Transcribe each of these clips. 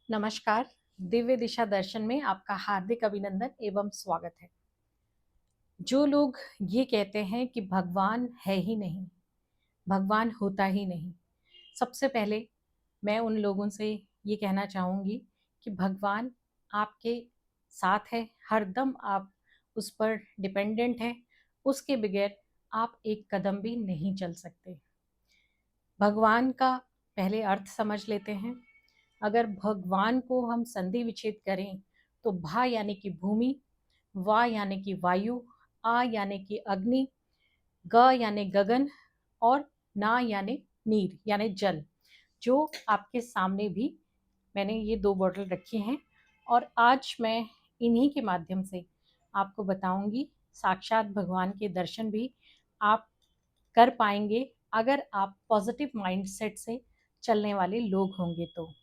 नमस्कार। दिव्य दिशा दर्शन में आपका हार्दिक अभिनंदन एवं स्वागत है। जो लोग ये कहते हैं कि भगवान है ही नहीं, भगवान होता ही नहीं, सबसे पहले मैं उन लोगों से ये कहना चाहूँगी कि भगवान आपके साथ है, हरदम आप उस पर डिपेंडेंट हैं, उसके बगैर आप एक कदम भी नहीं चल सकते। भगवान का पहले अर्थ समझ लेते हैं। अगर भगवान को हम संधि विच्छेद करें तो भा यानी कि भूमि, वा यानी कि वायु, आ यानी कि अग्नि, ग यानी गगन और ना यानी नीर यानी जल। जो आपके सामने भी मैंने ये 2 बॉटल रखी हैं और आज मैं इन्हीं के माध्यम से आपको बताऊंगी। साक्षात भगवान के दर्शन भी आप कर पाएंगे अगर आप पॉजिटिव माइंडसेट से चलने वाले लोग होंगे तो।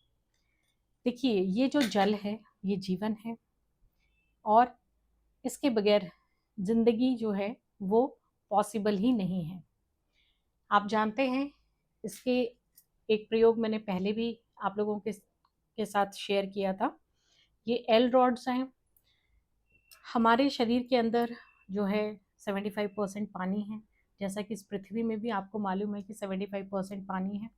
देखिए, ये जो जल है ये जीवन है और इसके बगैर जिंदगी जो है वो पॉसिबल ही नहीं है। आप जानते हैं, इसके एक प्रयोग मैंने पहले भी आप लोगों के साथ शेयर किया था। ये एल रॉड्स हैं। हमारे शरीर के अंदर जो है 75% पानी है, जैसा कि इस पृथ्वी में भी आपको मालूम है कि 75% पानी है।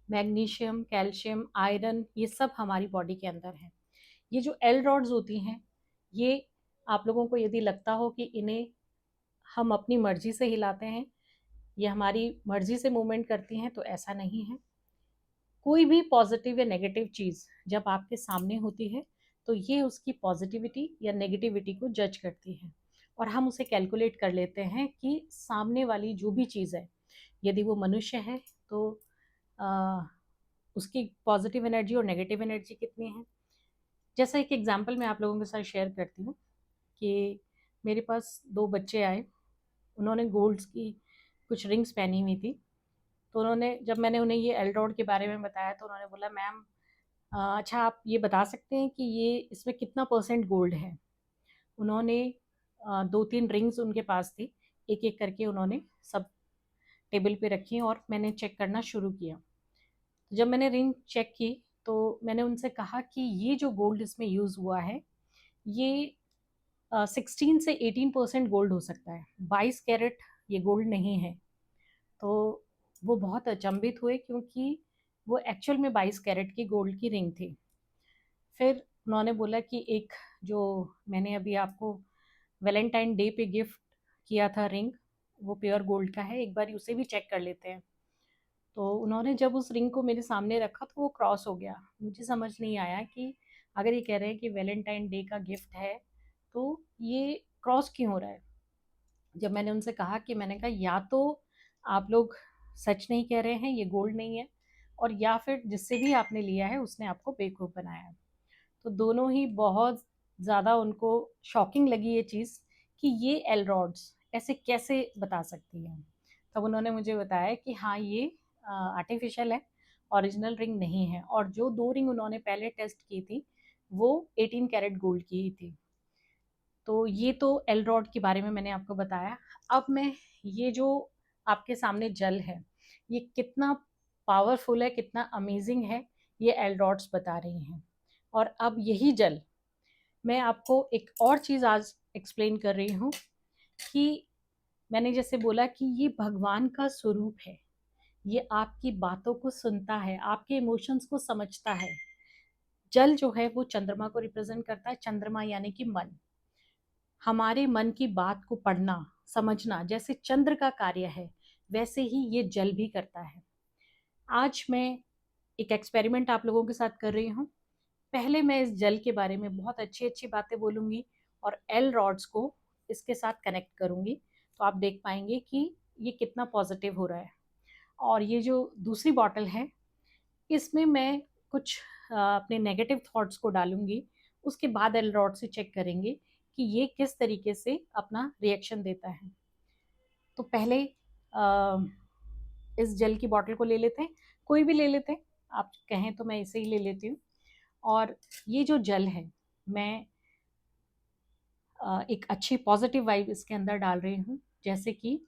मैग्नीशियम, कैल्शियम, आयरन, ये सब हमारी बॉडी के अंदर है। ये जो एल रॉड्स होती हैं, ये आप लोगों को यदि लगता हो कि इन्हें हम अपनी मर्जी से हिलाते हैं, ये हमारी मर्जी से मूवमेंट करती हैं, तो ऐसा नहीं है। कोई भी पॉजिटिव या नेगेटिव चीज़ जब आपके सामने होती है तो ये उसकी पॉजिटिविटी या नेगेटिविटी को जज करती है और हम उसे कैलकुलेट कर लेते हैं कि सामने वाली जो भी चीज़ है, यदि वो मनुष्य है तो आ, उसकी पॉजिटिव एनर्जी और नेगेटिव एनर्जी कितनी है। जैसा एक एग्जांपल मैं आप लोगों के साथ शेयर करती हूँ कि मेरे पास 2 बच्चे आए, उन्होंने गोल्ड्स की कुछ रिंग्स पहनी हुई थी। तो उन्होंने, जब मैंने उन्हें ये एल्ड्रॉड के बारे में बताया तो उन्होंने बोला, मैम अच्छा आप ये बता सकते हैं कि ये इसमें कितना परसेंट गोल्ड है। उन्होंने 2-3 रिंग्स उनके पास थी, एक एक करके उन्होंने सब टेबल पे रखी और मैंने चेक करना शुरू किया। तो जब मैंने रिंग चेक की तो मैंने उनसे कहा कि ये जो गोल्ड इसमें यूज़ हुआ है ये 16 से 18% गोल्ड हो सकता है, 22 कैरेट ये गोल्ड नहीं है। तो वो बहुत अचंभित हुए क्योंकि वो एक्चुअल में 22 कैरेट की गोल्ड की रिंग थी। फिर उन्होंने बोला कि एक जो मैंने अभी आपको वैलेंटाइन डे पे गिफ्ट किया था रिंग, वो प्योर गोल्ड का है, एक बार उसे भी चेक कर लेते हैं। तो उन्होंने जब उस रिंग को मेरे सामने रखा तो वो क्रॉस हो गया। मुझे समझ नहीं आया कि अगर ये कह रहे हैं कि वैलेंटाइन डे का गिफ्ट है तो ये क्रॉस क्यों हो रहा है। जब मैंने उनसे कहा कि, मैंने कहा या तो आप लोग सच नहीं कह रहे हैं, ये गोल्ड नहीं है, और या फिर जिससे भी आपने लिया है उसने आपको बेवकूफ़ बनाया है। तो दोनों ही बहुत ज़्यादा उनको शॉकिंग लगी ये चीज़ कि ये एल रॉड्स ऐसे कैसे बता सकती है। तब उन्होंने मुझे बताया कि हाँ, ये आर्टिफिशियल है, ओरिजिनल रिंग नहीं है। और जो 2 रिंग उन्होंने पहले टेस्ट की थी वो 18 कैरेट गोल्ड की ही थी। तो ये तो एल रॉड के बारे में मैंने आपको बताया। अब मैं ये जो आपके सामने जल है ये कितना पावरफुल है, कितना अमेजिंग है, ये एल रॉड्स बता रही हैं। और अब यही जल मैं आपको एक और चीज़ आज एक्सप्लेन कर रही हूँ कि मैंने जैसे बोला कि ये भगवान का स्वरूप है, ये आपकी बातों को सुनता है, आपके इमोशंस को समझता है। जल जो है वो चंद्रमा को रिप्रेजेंट करता है। चंद्रमा यानी कि मन। हमारे मन की बात को पढ़ना, समझना जैसे चंद्र का कार्य है, वैसे ही ये जल भी करता है। आज मैं एक एक्सपेरिमेंट आप लोगों के साथ कर रही हूँ। पहले मैं इस जल के बारे में बहुत अच्छी अच्छी बातें बोलूँगी और एल रॉड्स को इसके साथ कनेक्ट करूँगी, तो आप देख पाएंगे कि ये कितना पॉजिटिव हो रहा है। और ये जो दूसरी बॉटल है इसमें मैं कुछ अपने नेगेटिव थॉट्स को डालूंगी, उसके बाद एल रॉड से चेक करेंगे कि ये किस तरीके से अपना रिएक्शन देता है। तो पहले इस जल की बॉटल को ले लेते हैं, कोई भी ले लेते हैं, आप कहें तो मैं इसे ही ले लेती हूँ। और ये जो जल है मैं एक अच्छी पॉजिटिव वाइब इसके अंदर डाल रही हूँ। जैसे कि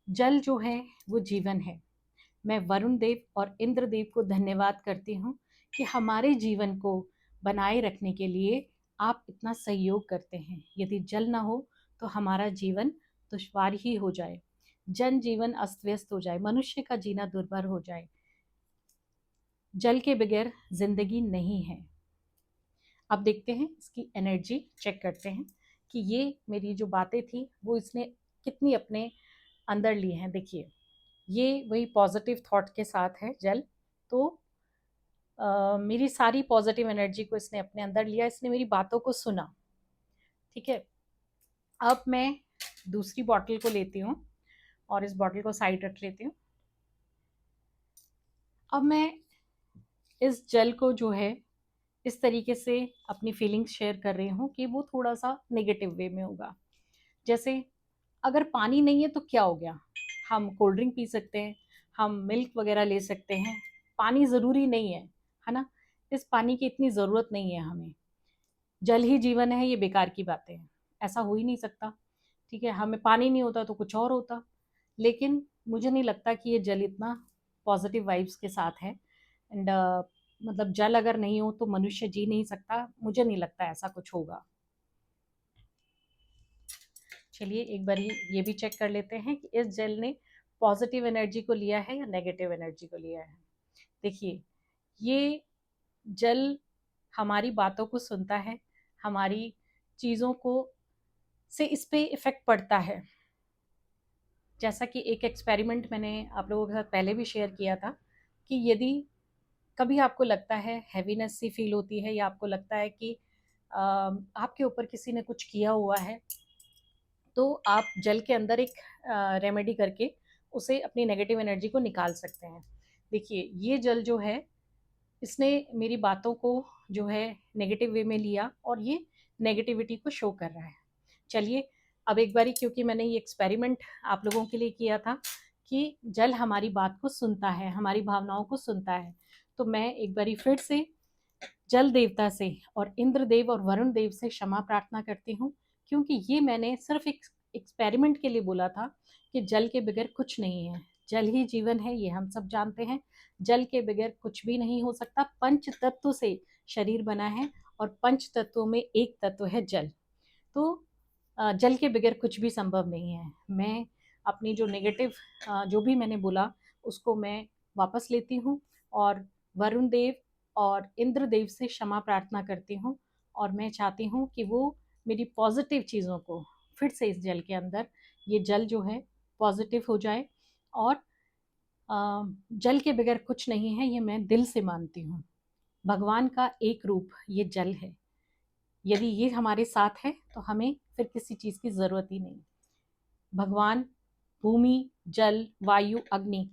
जल जो है वो जीवन है। मैं वरुण देव और इंद्र देव को धन्यवाद करती हूँ कि हमारे जीवन को बनाए रखने के लिए आप इतना सहयोग करते हैं। यदि जल ना हो तो हमारा जीवन दुश्वार ही हो जाए, जनजीवन अस्त व्यस्त हो जाए, मनुष्य का जीना दुर्भर हो जाए। जल के बगैर जिंदगी नहीं है। अब देखते हैं इसकी एनर्जी, चेक करते हैं कि ये मेरी जो बातें थी वो इसने कितनी अपने अंदर ली हैं। देखिए, ये वही पॉजिटिव थॉट के साथ है जल। तो मेरी सारी पॉजिटिव एनर्जी को इसने अपने अंदर लिया, इसने मेरी बातों को सुना। ठीक है, अब मैं दूसरी बॉटल को लेती हूँ और इस बॉटल को साइड रख लेती हूँ। अब मैं इस जल को जो है इस तरीके से अपनी फीलिंग्स शेयर कर रही हूँ कि वो थोड़ा सा नेगेटिव वे में होगा। जैसे अगर पानी नहीं है तो क्या हो गया, हम कोल्ड ड्रिंक पी सकते हैं, हम मिल्क वगैरह ले सकते हैं, पानी ज़रूरी नहीं है ना। इस पानी की इतनी ज़रूरत नहीं है हमें। जल ही जीवन है, ये बेकार की बातें हैं, ऐसा हो ही नहीं सकता। ठीक है, हमें पानी नहीं होता तो कुछ और होता। लेकिन मुझे नहीं लगता कि ये जल इतना पॉजिटिव वाइब्स के साथ है। एंड मतलब जल अगर नहीं हो तो मनुष्य जी नहीं सकता, मुझे नहीं लगता ऐसा कुछ होगा। चलिए एक बार ये भी चेक कर लेते हैं कि इस जेल ने पॉजिटिव एनर्जी को लिया है या नेगेटिव एनर्जी को लिया है। देखिए, ये जल हमारी बातों को सुनता है, हमारी चीज़ों को से इस पे इफ़ेक्ट पड़ता है। जैसा कि एक एक्सपेरिमेंट मैंने आप लोगों के साथ पहले भी शेयर किया था कि यदि कभी आपको लगता है हैवीनेस सी फील होती है या आपको लगता है कि आपके ऊपर किसी ने कुछ किया हुआ है, तो आप जल के अंदर एक रेमेडी करके उसे अपनी नेगेटिव एनर्जी को निकाल सकते हैं। देखिए, ये जल जो है इसने मेरी बातों को जो है नेगेटिव वे में लिया और ये नेगेटिविटी को शो कर रहा है। चलिए अब एक बारी, क्योंकि मैंने ये एक्सपेरिमेंट आप लोगों के लिए किया था कि जल हमारी बात को सुनता है, हमारी भावनाओं को सुनता है, तो मैं एक बारी फिर से जल देवता से और इंद्रदेव और वरुण देव से क्षमा प्रार्थना करती हूँ, क्योंकि ये मैंने सिर्फ एक एक्सपेरिमेंट के लिए बोला था कि जल के बगैर कुछ नहीं है। जल ही जीवन है, ये हम सब जानते हैं। जल के बगैर कुछ भी नहीं हो सकता। पंच तत्व से शरीर बना है और पंच तत्वों में एक तत्व है जल। तो जल के बगैर कुछ भी संभव नहीं है। मैं अपनी जो नेगेटिव जो भी मैंने बोला उसको मैं वापस लेती हूँ और वरुण देव और इंद्र देव से क्षमा प्रार्थना करती हूँ। और मैं चाहती हूँ कि वो मेरी पॉजिटिव चीज़ों को फिर से इस जल के अंदर, ये जल जो है पॉजिटिव हो जाए। और जल के बगैर कुछ नहीं है, ये मैं दिल से मानती हूँ। भगवान का एक रूप ये जल है। यदि ये हमारे साथ है तो हमें फिर किसी चीज़ की ज़रूरत ही नहीं। भगवान भूमि, जल, वायु, अग्नि,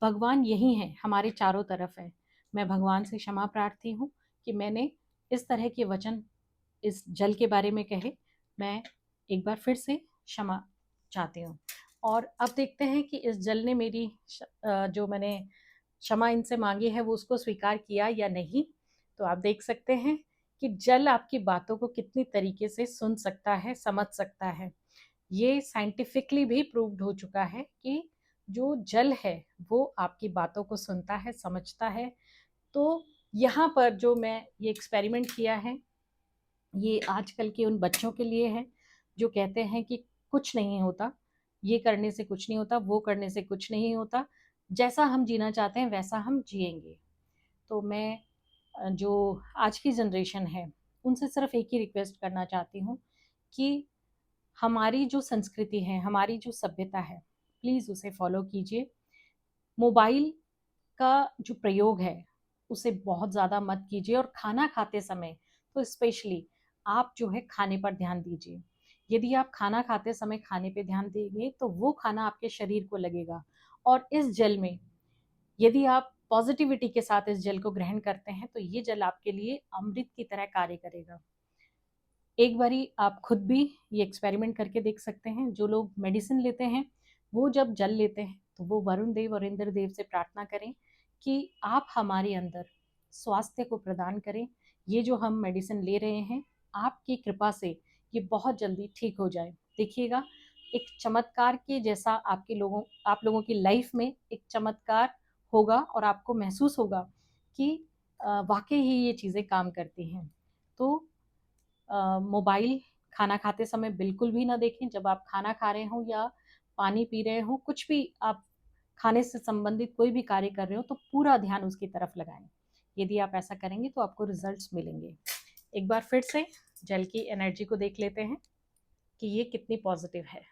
भगवान यही हैं, हमारे चारों तरफ है। मैं भगवान से क्षमा प्रार्थी हूँ कि मैंने इस तरह के वचन इस जल के बारे में कहे। मैं एक बार फिर से क्षमा चाहती हूँ। और अब देखते हैं कि इस जल ने मेरी जो मैंने क्षमा इनसे मांगी है वो उसको स्वीकार किया या नहीं। तो आप देख सकते हैं कि जल आपकी बातों को कितनी तरीके से सुन सकता है, समझ सकता है। ये साइंटिफिकली भी प्रूव्ड हो चुका है कि जो जल है वो आपकी बातों को सुनता है, समझता है। तो यहाँ पर जो मैं ये एक्सपेरिमेंट किया है, ये आजकल के उन बच्चों के लिए है जो कहते हैं कि कुछ नहीं होता, ये करने से कुछ नहीं होता, वो करने से कुछ नहीं होता, जैसा हम जीना चाहते हैं वैसा हम जिएंगे। तो मैं जो आज की जनरेशन है उनसे सिर्फ एक ही रिक्वेस्ट करना चाहती हूँ कि हमारी जो संस्कृति है, हमारी जो सभ्यता है, प्लीज़ उसे फॉलो कीजिए। मोबाइल का जो प्रयोग है उसे बहुत ज़्यादा मत कीजिए और खाना खाते समय तो स्पेशली आप जो है खाने पर ध्यान दीजिए। यदि आप खाना खाते समय खाने पे ध्यान देंगे तो वो खाना आपके शरीर को लगेगा। और इस जल में यदि आप पॉजिटिविटी के साथ इस जल को ग्रहण करते हैं तो ये जल आपके लिए अमृत की तरह कार्य करेगा। एक बारी आप खुद भी ये एक्सपेरिमेंट करके देख सकते हैं। जो लोग मेडिसिन लेते हैं वो जब जल लेते हैं तो वो वरुण देव और इंद्र देव से प्रार्थना करें कि आप हमारे अंदर स्वास्थ्य को प्रदान करें। ये जो हम मेडिसिन ले रहे हैं आपकी कृपा से ये बहुत जल्दी ठीक हो जाए। देखिएगा, एक चमत्कार के जैसा आप लोगों की लाइफ में एक चमत्कार होगा और आपको महसूस होगा कि वाक़ई ही ये चीज़ें काम करती हैं। तो मोबाइल खाना खाते समय बिल्कुल भी ना देखें। जब आप खाना खा रहे हों या पानी पी रहे हों, कुछ भी आप खाने से संबंधित कोई भी कार्य कर रहे हो, तो पूरा ध्यान उसकी तरफ लगाएँ। यदि आप ऐसा करेंगे तो आपको रिज़ल्ट्स मिलेंगे। एक बार फिर से जेल की एनर्जी को देख लेते हैं कि ये कितनी पॉज़िटिव है।